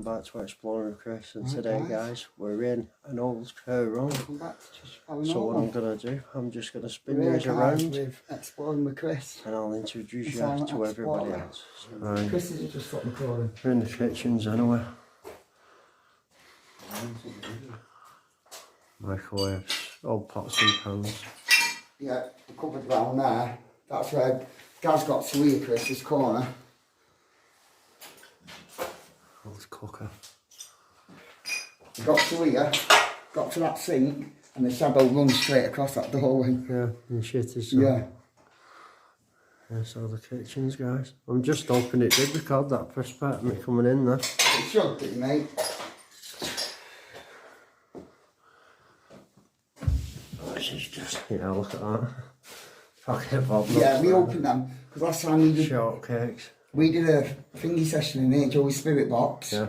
welcome back to Exploring with Chris, and today guys we're in an old Carehome. So what I'm going to do, I'm just going to spin these around with Exploring with Chris, and I'll introduce you to everybody else. So, Chris has just stopped recording. We're in the kitchens anyway. Microwaves, old pots and pans. Yeah, the cupboard round there, that's where Gaz got to here, Chris, this corner. Old cooker. Got to here, got to that sink, and the shadow runs straight across that doorway. Yeah, and shit is yeah. There's all the kitchens, guys. I'm just hoping it did record that first part of me coming in there. It should do, mate. This is just, yeah, look at that. Pocket Bob. Yeah, we opened them, because last time we did... Shortcakes. We did a thingy session in here, Joey's Spirit Box. Yeah.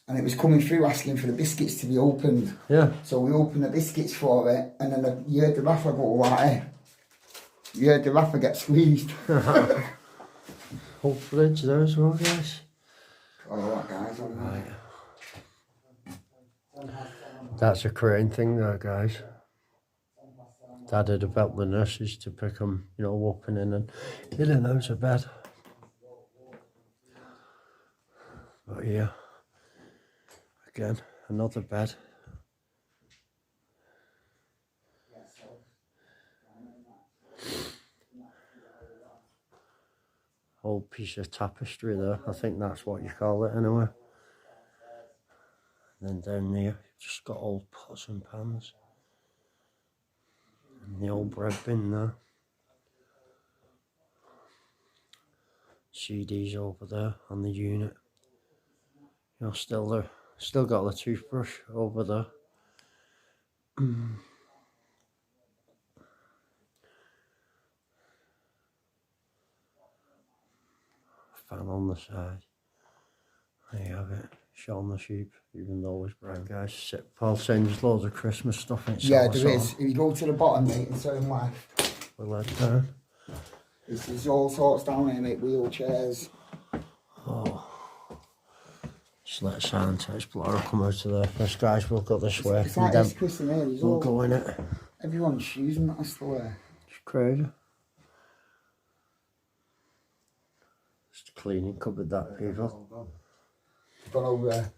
And it was coming through asking for the biscuits to be opened. Yeah. So we opened the biscuits for it, and then you heard the wrapper go like, you heard the wrapper get squeezed. Whole fridge there as well, guys. Oh, that guys. Right. That's a crane thing there, guys. Dad had about the nurses to pick them, you know, whooping in and out of bed. But yeah, again, another bed. Old piece of tapestry there, I think that's what you call it anyway. And then down there, you've just got old pots and pans. And the old bread bin there. CDs over there on the unit. You know, still there, still got the toothbrush over there. Fan on the side. There you have it. Shaun the sheep, even though it's brown, guys. Paul saying there's loads of Christmas stuff in it. Yeah, there is. If you go to the bottom, mate, and turn left. We'll let down. There's all sorts down here, mate. Wheelchairs. Oh. Just let Science Explorer come out of there first, guys. We'll go this way. It's like this Chris in here. We'll go in it. Everyone's shoes and that's the way. It's crazy. Just a cleaning cupboard, that, people. Gone over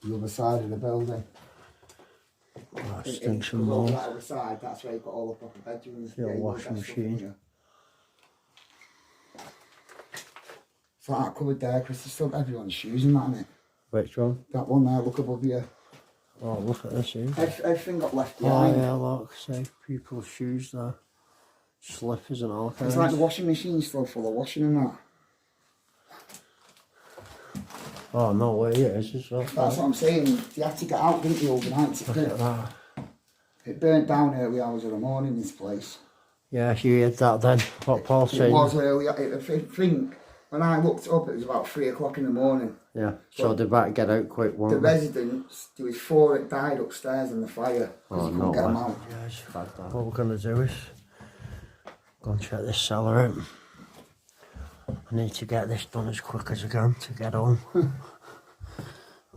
the other side of the building. Oh, stinks of mold. That other side, that's where you've got all the proper bedrooms. The old washing machine. It's like that cupboard there, Chris. There's still everyone's shoes and that, innit? Which one? That one there, look above you. Oh, look at this here. Everything got left Oh, behind. yeah, look. See, people's shoes there. Slippers and all kinds. It's like the washing machine's still full of washing and that. Oh, no way it is as well. That's what I'm saying. You had to get out, didn't you, overnight? Look at that. It burnt down early hours of the morning, this place. Yeah, you heard that then, what Paul said. It was early. I think when I looked up, it was about 3 o'clock in the morning. Yeah, so they better get out quick, won't The they? residents, there was 4 that died upstairs in the fire. Oh, no no way. Yeah, what we're going to do is go and check this cellar out. I need to get this done as quick as I can to get home.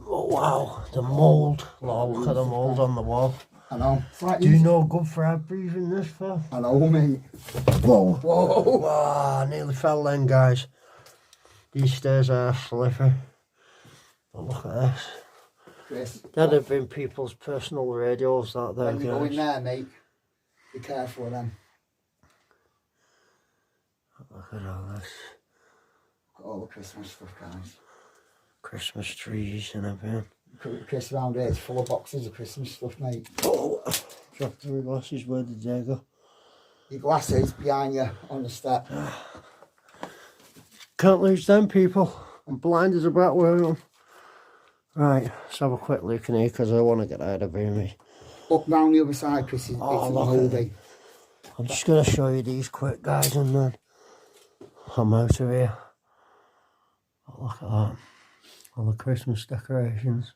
Oh wow, the mould. Lord, look at the mould on the wall. I know. Like Do you know good for our breathing this for? I know, mate. Whoa. Whoa. Ah, nearly fell then, guys. These stairs are slippery. But look at this. Chris. That'd have been people's personal radios, that there, When you go in there, mate, be careful of them. Look at all this. Look at all the Christmas stuff, guys. Christmas trees and everything. Chris around here, it's full of boxes of Christmas stuff, mate. Oh, dropped my glasses, where did they go? Your glasses behind you on the step. Can't lose them, people. I'm blind as a bat wearing them. Right, let's have a quick look in here because I want to get out of here. Up round the other side, Chris, is holding. I'm just going to show you these quick, guys, and then I'm out of here. Oh, look at that. All the Christmas decorations.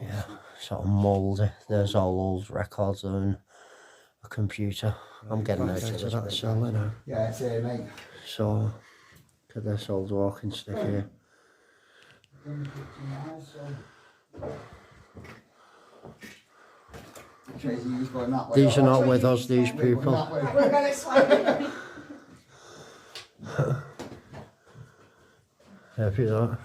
Yeah, sort of mouldy. There's all old records and a computer. I'm getting out to that cellar now. Yeah, it's here, mate. So, look at this old walking stick here. These are not with us, these people. Happy that.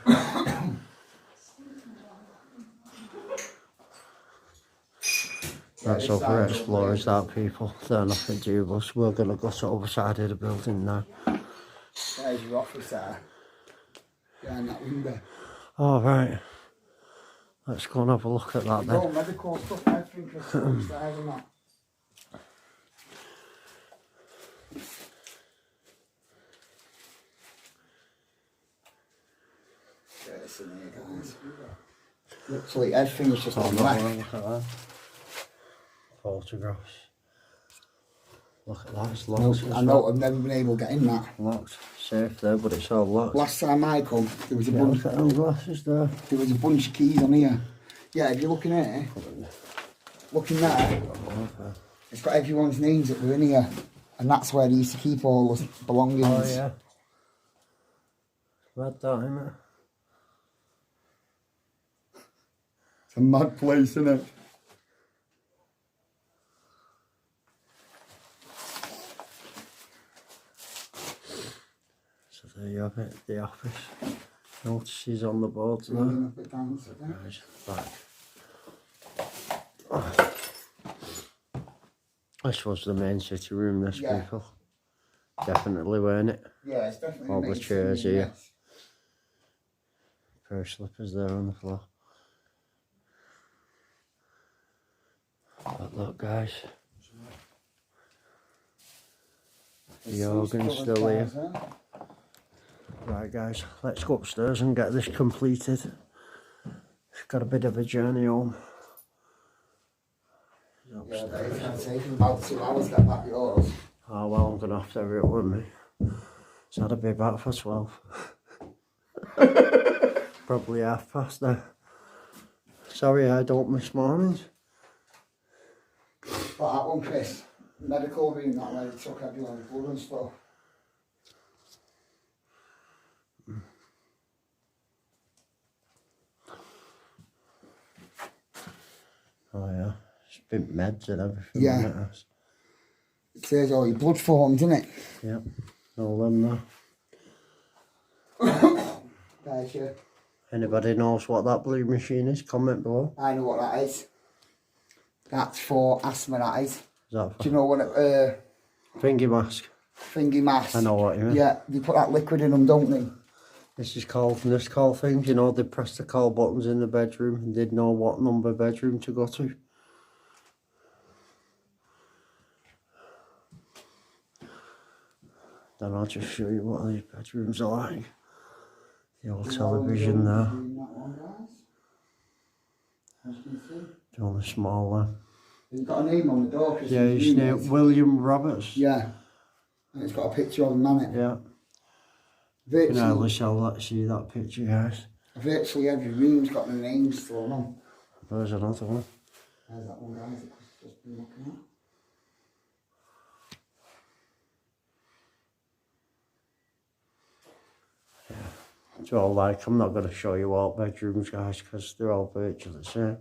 That's upper explorers, that people. They're nothing to do with us. We're gonna go to the other side of the building now. There's your office there. Behind that window. All right. Let's go and have a look at that then. No medical stuff, everything just upstairs and that. It's in here, guys. Literally everything is just on the left. Look at that. Photographs. Look at that, it's locked. I know, I've never been able to get in that. Locked. Safe there, but it's all locked. Last time I come, there was a bunch. Look at them glasses there. There was a bunch of keys on here. Yeah, if you're looking here, looking there, it's got everyone's names that were in here, and that's where they used to keep all the belongings. Oh yeah. Mad that, isn't it? It's a mad place, isn't it? So there you have it, the office. Notices on the boards there. Right, back. This was the main city room, this people. Definitely, weren't it? Yeah, it's definitely all the the chairs here. Yes. Pair of slippers there on the floor. But look, guys. The organ's still here. Right, guys, let's go upstairs and get this completed. It's got a bit of a journey home. Yeah, but it's going to take about 2 hours to get back yours. Oh well, I'm going to have to hurry it with me. So I'd be back for 12. Probably past there. Sorry I don't miss mornings. But that one, Chris, medical room, that way they took everyone's blood and stuff. Oh yeah, it's been meds and everything. Yeah. It says all your blood forms, isn't it? Yep, all them there. There's your... Anybody knows what that blue machine is? Comment below. I know what that is. That's for asthma, that is. Is that for? Do you know what it... Thingy mask. Thingy mask. I know what you mean. Yeah, they put that liquid in them, don't they? This is called from this call thing. You know, they press the call buttons in the bedroom and they'd know what number bedroom to go to. Then I'll just show you what these bedrooms are like. The old television there. The only small one. It's got a name on the door. Yeah, his name William Roberts. Yeah. And it's got a picture of him on it. Yeah. Virtually, I'll let see that picture, guys. virtually every room's got the names thrown on. There's another one. There's that one, guys, that Chris has just been looking at. It's all like, I'm not going to show you all bedrooms, guys, because they're all virtually the same.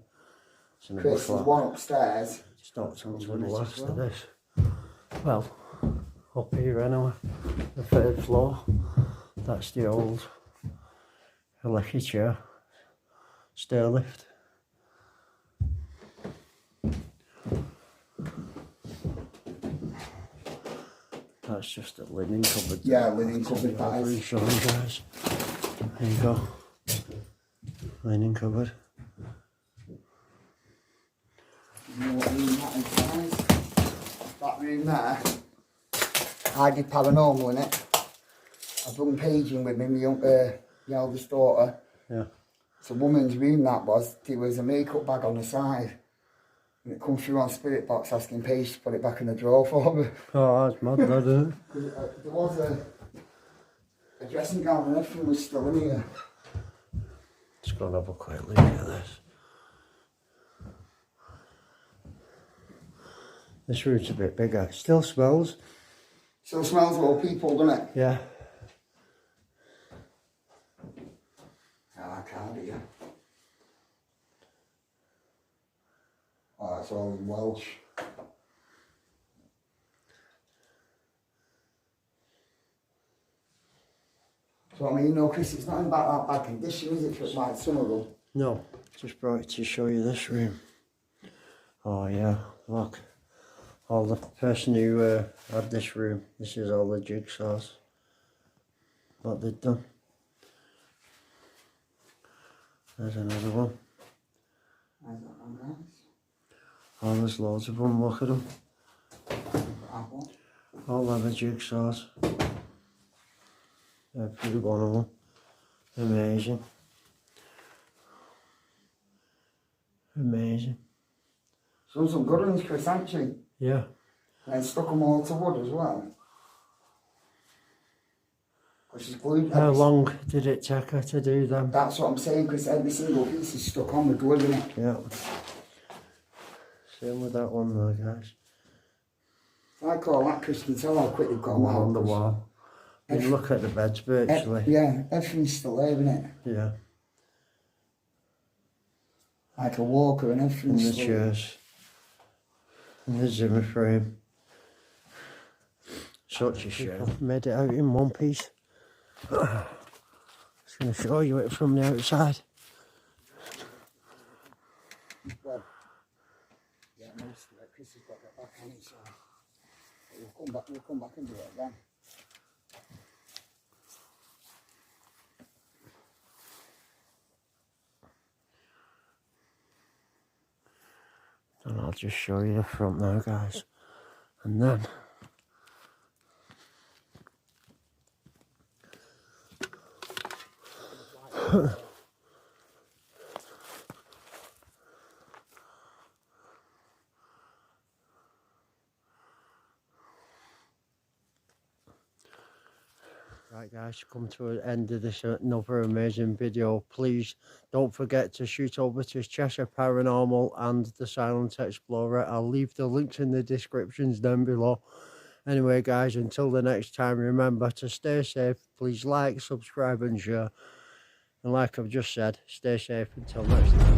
Chris, there's one upstairs. Stopped onto the last of this. Well, up here anyway, the 3rd floor. That's the old electric chair, stair lift. That's just a linen cupboard. Yeah, linen cupboard, that is. Show you guys. There you go. Linen cupboard. You know what room that is, guys? That room there, I did paranormal in it. I've done paging with me, my eldest daughter. Yeah. It's a woman's room that was. There was a makeup bag on the side. And it come through on Spirit Box asking Paige to put it back in the drawer for me. Oh, that's mad, that, isn't it? There was a dressing gown and everything was still in here. Just go and have a quick look at this. This room's a bit bigger. It still smells. Still smells of old people, doesn't it? Yeah. I can't hear. Oh, it's all in Welsh. So I mean, no, Chris, it's not in that bad condition, is it? For like some of them. No, just brought it to show you this room. Oh yeah, look. All the person who had this room, this is all the jigsaws. What they've done. There's another one. Where's that one, guys? Oh, there's loads of them, look at them. All leather jigsaws. Every one of them. Amazing. Amazing. Some good ones, Chris, haven't you? Yeah. And stuck them all to wood as well. Because she's glued. How long did it take her to do them? That's what I'm saying, Chris. Every single piece is stuck on with wood, isn't it? Yeah. Same with that one though, guys. I call that, Chris, you can tell how quick they've got One on the wall. You can look at the beds virtually. Yeah, everything's still there, isn't it? Yeah. Like a walker and everything's And the still chairs. And the Zimmer frame. Such a shame. Made it out in one piece. Just going to show you it from the outside. well. Yeah, most of it. Chris has got to get back on it, so we'll come back and do it again. And I'll just show you the front now, guys. And then right guys, come to the end of this another amazing video. Please don't forget to shoot over to Cheshire Paranormal and the Silent Explorer. I'll leave the links in the descriptions down below. Anyway guys, until the next time, remember to stay safe. Please like, subscribe and share. And like I've just said, stay safe until next time.